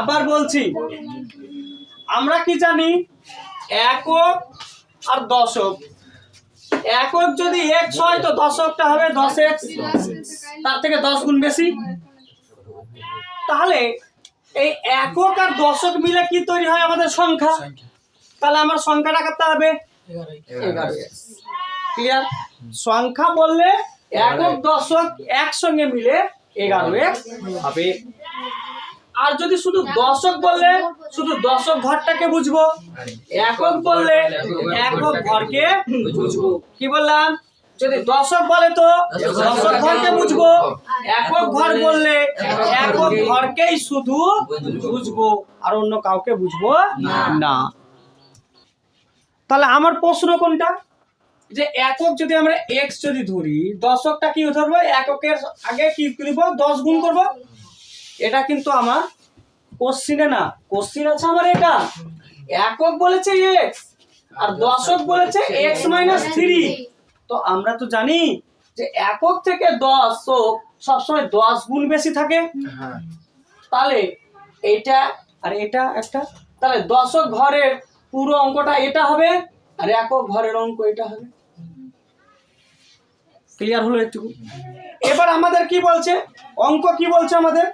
আবার বলছি, আমরা কি জানি একক আর দশক। একক যদি x হয় তো দশকটা হবে 10x, তার থেকে 10 গুণ বেশি। তাহলে এই একক আর দশক মিলে কি তৈরি হয় আমাদের সংখ্যা। তাহলে আমার সংখ্যাটা কত হবে? 11x। ক্লিয়ার? সংখ্যা বললে একক দশক একসঙ্গে মিলে 11x হবে। আর যদি শুধু দশক বললে শুধু দশক ঘরটাকে বুঝবো, একক বললে একক ঘরকে বুঝবো। কি বললাম? যদি দশক বলে তো দশক ঘরকে বুঝবো, একক ঘর বললে একক ঘরকেই শুধু বুঝবো, আর অন্য কাউকে বুঝবো না। তাহলে আমার প্রশ্ন কোনটা, যে একক যদি আমরা x যদি ধরি, দশকটা কি ধরবো? এককের আগে কি করব? 10 গুণ করব। এটা কিন্তু আমার কোশ্চিনে না, কোশ্চিন আছে আমার এটা একক বলেছে x আর দশক বলেছে x - 3। তো আমরা তো জানি যে একক থেকে দশক সবসময় 10 গুণ বেশি থাকে। তাহলে এটা আর এটা একটা, তাহলে দশক ঘরের পুরো অঙ্কটা এটা হবে আর একক ঘরের অঙ্ক এটা হবে। ক্লিয়ার হলো একটু? এবার আমাদের কি বলছে অঙ্ক, কি বলছে আমাদের?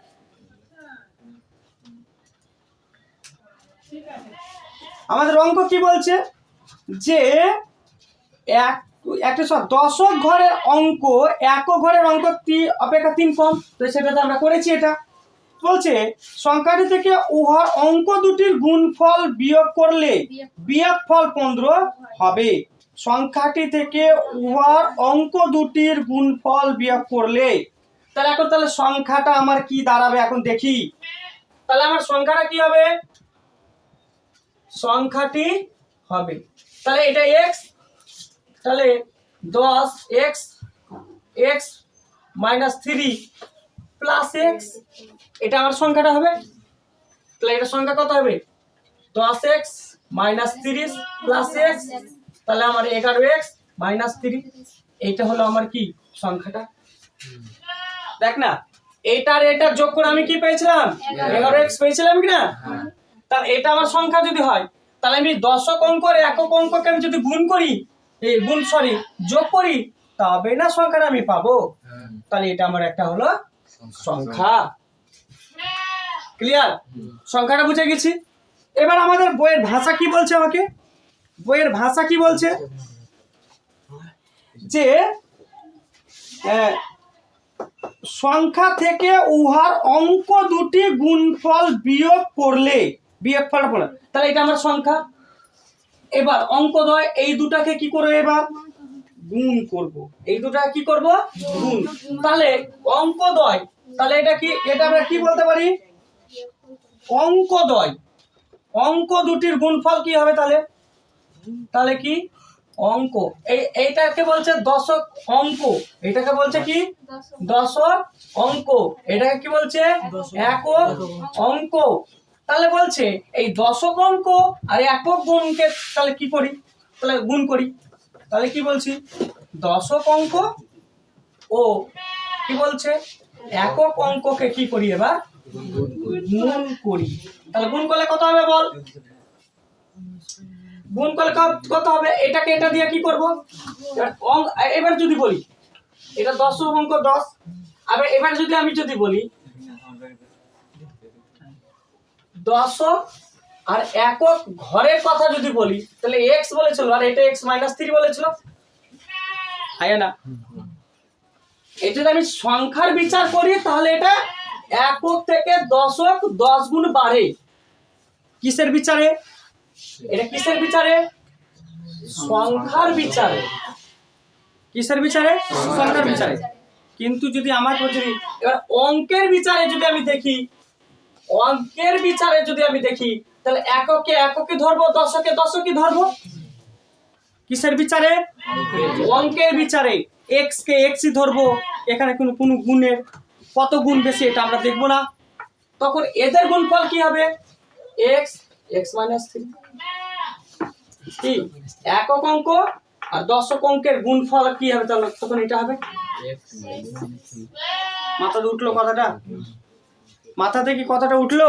আমাদের অঙ্ক কি বলছে যে একটা দশক ঘরের অঙ্ক একক ঘরের অঙ্ক অপেক্ষা 3 কম। তো সেটা তো আমরা করেছি। এটা বলছে সংখ্যাটি থেকে উহার অঙ্ক দুটির গুণফল বিয়োগ করলে বিয়োগফল 15 হবে। সংখ্যাটি থেকে উহার অঙ্ক দুটির গুণফল বিয়োগ করলে, তাহলে এখন তাহলে সংখ্যাটা আমার কি দাঁড়াবে এখন দেখি। তাহলে আমার সংখ্যাটা কি হবে? সংখ্যাটি হবে তাহলে এটা x, তাহলে 10x x - 3 প্লাস x, এটা আমার সংখ্যাটা হবে। তাহলে এটা সংখ্যা কত হবে? 10x - 30 প্লাস x, তাহলে আমার 11x - 3। এইটা হলো আমার কি সংখ্যাটা। দেখ না, এইটার এটা যোগ করে আমি কি পেয়েছিলাম? 11x পেয়েছিলাম কিনা? তাহলে এটা আমার সংখ্যা যদি হয়, তাহলে আমি দশক অঙ্ক আর একক অঙ্ককে আমি যদি গুণ করি, যোগ করি, তবে না সংখ্যাটা আমি পাবো। তাহলে এটা আমার একটা হলো সংখ্যা। ক্লিয়ার? সংখ্যাটা বুঝে গেছি। এবার আমাদের বইয়ের ভাষা কি বলছে আমাকে? বইয়ের ভাষা কি বলছে? যে সংখ্যা থেকে উহার অঙ্ক দুটি গুণফল বিয়োগ করলে বিয়োগফলটা পড়ে, তাহলে এটা আমার সংখ্যা। এবার অঙ্কদ্বয় এই দুটাকে কি করব? এবার গুণ করব। এই দুটাকে কি করব? গুণ। তাহলে অঙ্কদ্বয়, তাহলে এটা কি, এটা আমরা কি বলতে পারি? অঙ্কদ্বয়, অঙ্ক দুটির গুণফল কি হবে? তাহলে তাহলে কি অঙ্ক, এইটাকে বলছে দশক অঙ্ক, এটাকে বলছে কি দশক অঙ্ক, এটাকে কি বলছে একক অঙ্ক। তাহলে বলছে এই দশক অঙ্ক আর একক গুণকে তাহলে কি করি? তাহলে গুণ করি। তাহলে কি বলছি? দশক অঙ্ক ও কি বলছে একক অঙ্ককে কি করি? এবার গুণ করি। তাহলে গুণ করলে কত হবে বল? গুণ করলে কত হবে? এটাকে এটা দিয়ে কি করব? এবার যদি বলি এটা দশক অঙ্ক 10, আবার এবার যদি আমি যদি বলি দশক আর একক ঘরের কথা যদি বলি, তাহলে x বলেছিল আর এটা x - 3 বলেছিল, তাই না? এই যদি আমি সংখ্যার বিচার করি, তাহলে এটা একক থেকে দশক 10 গুণ বাড়ে। কিসের বিচারে? এটা কিসের বিচারে? সংখ্যার বিচারে। কিসের বিচারে? সংখ্যার বিচারে। কিন্তু যদি আমার যদি এবার অঙ্কের বিচারে যদি আমি দেখি, অঙ্কের বিচারে যদি আমি দেখি, তাহলে এককে এককে ধরবো, দশকে দশকই ধরবো। কিসের বিচারে? অঙ্কের বিচারে। x কে xই ধরবো, এখানে কোনো গুণের কত গুণ বেশি এটা আমরা দেখবো না। তখন এদের গুণফল কি হবে? x x - 3। কি একক অঙ্ক আর দশক অঙ্কের গুণফল কি হবে? তাহলে তখন এটা হবে। মাথায় উঠলো কথাটা? মাথা থেকে কথাটা উঠলো?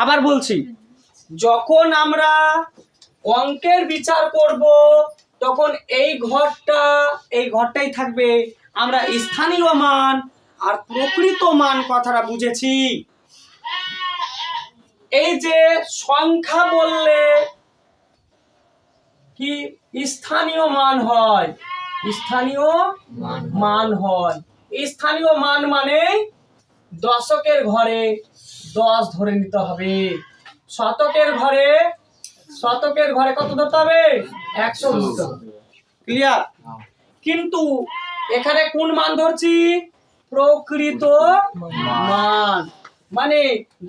আবার বলছি, যখন আমরা অঙ্কের বিচার করব তখন এই ঘরটাই থাকবে। আমরা স্থানীয় মান আর প্রকৃত মান কথাটা বুঝেছি। এই যে সংখ্যা বললে কি স্থানীয় মান হয়, স্থানীয় মান হয়। স্থানীয় মান মানে দশকের ঘরে 10 ধরে নিতে হবে, শতকের ঘরে কত ধরতে হবে? 100 ধরতে হবে। ক্লিয়ার? কিন্তু এখানে কোন মান ধরছি? প্রকৃত মান, মানে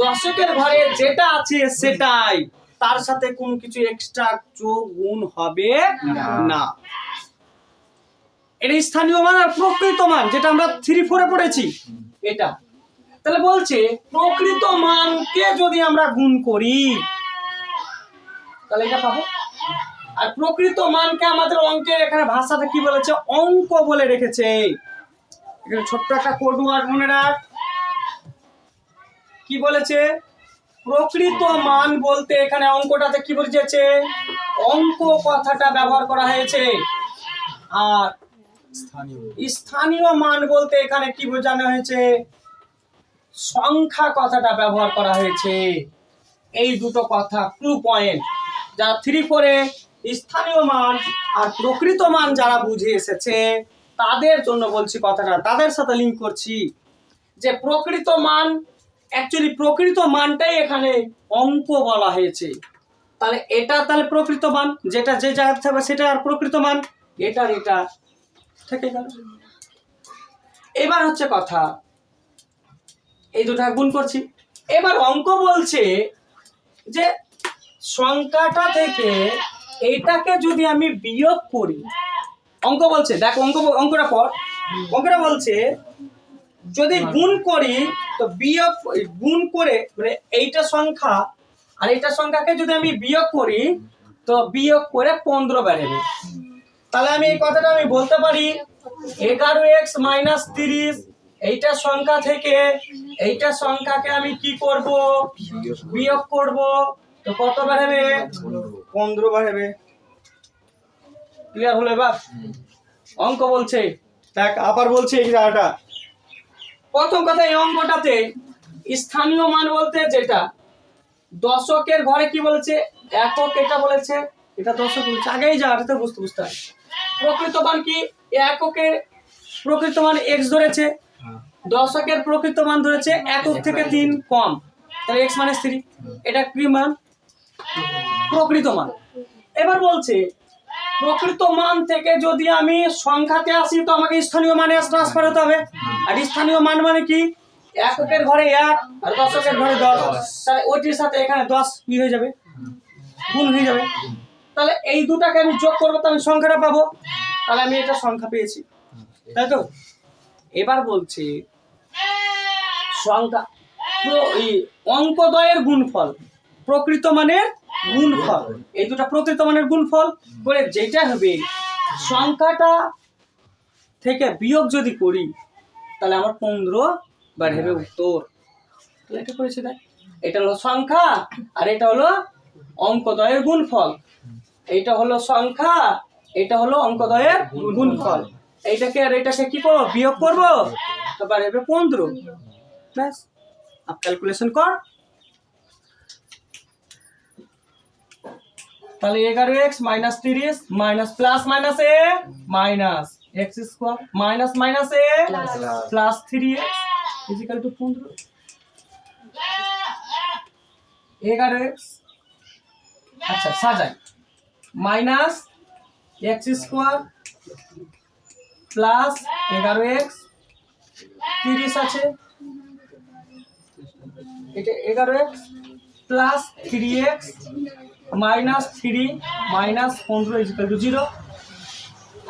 দশকের ঘরে যেটা আছে সেটাই, তার সাথে কোনো কিছু এক্সট্রা যোগ গুণ হবে না। এটা স্থানীয় মান আর প্রকৃত মান, যেটা আমরা 3-4 পড়েছি এটা। তাহলে বলছে প্রকৃত মানকে যদি আমরা গুণ করি তাহলে এটা পাবো। আর প্রকৃত মানকে আমাদের অঙ্কের এখানে ভাষাতে কি বলেছে? অঙ্ক বলে রেখেছে। এখানে ছোট্ট একটা কোড ওয়ার্ড মনে রাখ, কি বলেছে? প্রকৃত মান বলতে এখানে অঙ্কটাতে কি বুঝেছে? অঙ্ক কথাটা ব্যবহার করা হয়েছে। আর স্থানীয় মান বলতে এখানে কি বোঝানো হয়েছে? সংখ্যা কথাটা ব্যবহার করা হয়েছে। এই দুটো কথা ক্লু পয়েন্ট। যারা 3-4 স্থানীয় মান আর প্রকৃত মান যারা বুঝে এসেছে তাদের জন্য বলছি কথাটা, তাদের সাথে লিঙ্ক করছি যে প্রকৃত মান, অ্যাকচুয়ালি প্রকৃত মানটাই এখানে অঙ্ক বলা হয়েছে। তাহলে এটা তাহলে প্রকৃত মান, যেটা যে জায়গায় থাকবে সেটা আর প্রকৃত মান, এটা থেকে গেল। এবার হচ্ছে কথা, এই দুটো গুণ করছি। এবার অঙ্ক বলছে যে সংখ্যাটা থেকে এইটাকে যদি আমি বিয়োগ করি, অঙ্ক বলছে, দেখ অঙ্কটা পর, অঙ্কটা বলছে যদি গুণ করি তো বিয়োগ, গুণ করে মানে এইটা সংখ্যা আর এইটা সংখ্যাকে যদি আমি বিয়োগ করি তো বিয়োগ করে 15 বেরোবে। তাহলে আমি এই কথাটা আমি বলতে পারি 11x - 30, এইটা সংখ্যা থেকে এইটা সংখ্যাকে আমি কি করব? বিয়োগ করব। তো কত বেরোবে? 15 বেরোবে। ক্লিয়ার হলো? এবার অঙ্ক বলছে, দেখ আবার বলছে এই জায়গাটা, প্রথম কথা এই অঙ্কটাতে স্থানীয় মান বলতে যেটা দশকের ঘরে কি বলেছে? একক, এটা বলেছে, এটা দশক বলেছে। আগেই জায়গাটাতে বুঝতে হয়। প্রকৃত মান কি? এককের প্রকৃত মান x ধরেছে, দশকের প্রকৃত মান ধরেছে একক থেকে 3 কম, তাহলে x - 3, এটা কি মান? প্রকৃত মান। এবার বলছে প্রকৃত মান থেকে যদি আমি সংখ্যাতে আসি তো আমাকে স্থানীয় মানে ট্রান্সফার হতে হবে। আর স্থানীয় মান মানে কি? এককের ঘরে 1 আর দশকের ঘরে 10, তাহলে ওইটির সাথে এখানে 10 কি হয়ে যাবে? গুণ হয়ে যাবে। তাহলে এই দুটাকে আমি যোগ করবো তো আমি সংখ্যাটা পাবো। তাহলে আমি এটা সংখ্যা পেয়েছি, তাই তো? এবার বলছি সংখ্যা অঙ্কদ্বয়ের গুণফল, প্রকৃত মানের গুণফল, এই দুটো প্রকৃত মানের গুণফল করে যেটা হবে সংখ্যাটা থেকে বিয়োগ যদি করি তাহলে আমার 15 বার হবে উত্তর। তাহলে এটা করেছে, দেখ এটা হলো সংখ্যা আর এটা হলো অঙ্কদ্বয়ের গুণফল। এইটা হলো সংখ্যা, এটা হলো অঙ্কদ্বয়ের গুণফল। এইটাকে আর এটাকে কি করবো? বিয়োগ করবো, তো বার হবে 15। ব্যাস, আপ ক্যালকুলেশন কর। তাহলে 11x - 30 minus plus minus a minus x square minus minus a plus 3x equal to 15। 11x, আচ্ছা সাজাই, minus x square plus 11x, 30 আছে, এটা 11x plus 3x minus 3 minus 15 equal to 0।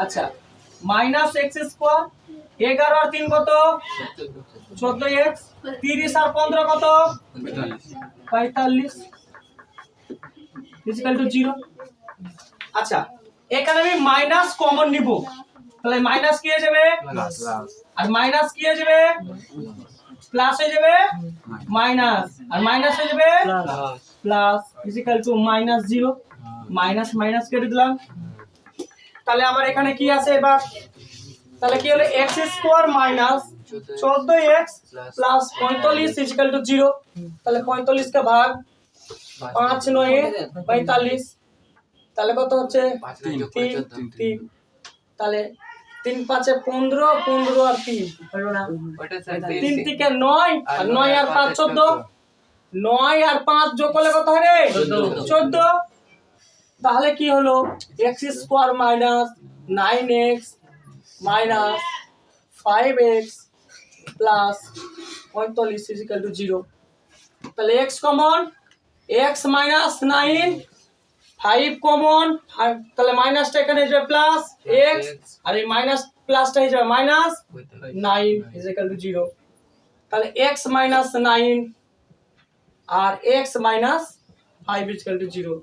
আচ্ছা মাইনাস x স্কয়ার, 11 আর 3 কত? 14x, 30 আর 15 কত? 45 equal to 0। আচ্ছা এখানে আমি মাইনাস কমন নিব, তাহলে মাইনাস কি হয়ে যাবে? আর মাইনাস কি হয়ে যাবে? প্লাস হয়ে যাবে মাইনাস, আর মাইনাস হয়ে যাবে plus, is equal to -0, minus minus কেটে দিলাম। তাহলে আমার এখানে কি আছে এবার, তাহলে কি হলো x square minus 14x plus 45 is equal to 0। তাহলে 45 কে ভাগ 5 9 45, তাহলে কত হচ্ছে 3। তাহলে 3 5 15, 15 আর 3 হলো না, 3 থেকে 9 আর 9 আর 5 14, 9 আর 5 যোগ করলে কত হয় রে 14। তাহলে কি হলো x square minus 9x minus 5x plus 45 is equal to 0। তাহলে x কমন, x মাইনাস 9, 5 কমন, তাহলে মাইনাসটা এখানে হয়ে যাবে প্লাস x, আর এই মাইনাস প্লাসটা হয়ে যাবে মাইনাস 9 ইজিক্যাল টু 0। তাহলে x মাইনাস 9 আর x মাইনাস 5 ইজিক্যাল টু 0।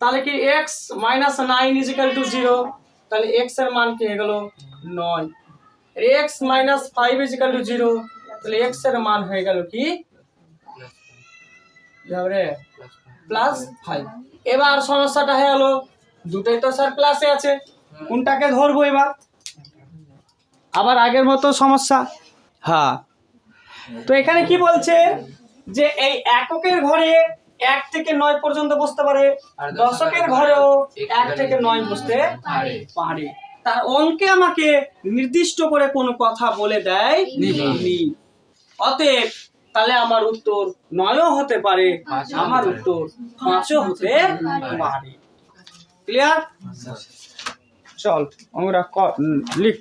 তাহলে কি x মাইনাস 9 ইজিক্যাল টু 0, তাহলে x এর মান কি হয়ে গেল 9, x মাইনাস 5 ইজিক্যাল টু 0, তাহলে x এর মান হয়ে গেল কি প্লাস 5। এবার সমস্যাটা হয়ে গেল দুটোই তো স্যার প্লাসে আছে, কোনটাকে ধরবো এবার, আবার আগের মতো সমস্যা। হ্যাঁ, তো এখানে কি বলছে যে এই এককের ঘরে 1 থেকে 9 পর্যন্ত বসতে পারে, দশকের ঘরেও 1 থেকে 9 বসতে পারে। তার অঙ্কে আমাকে নির্দিষ্ট করে কোনো কথা বলে দেয় নি। অতএব তাহলে আমার উত্তর 9ও হতে পারে, আমার উত্তর 5ও হতে পারে। ক্লিয়ার? চল আমরা লিখ।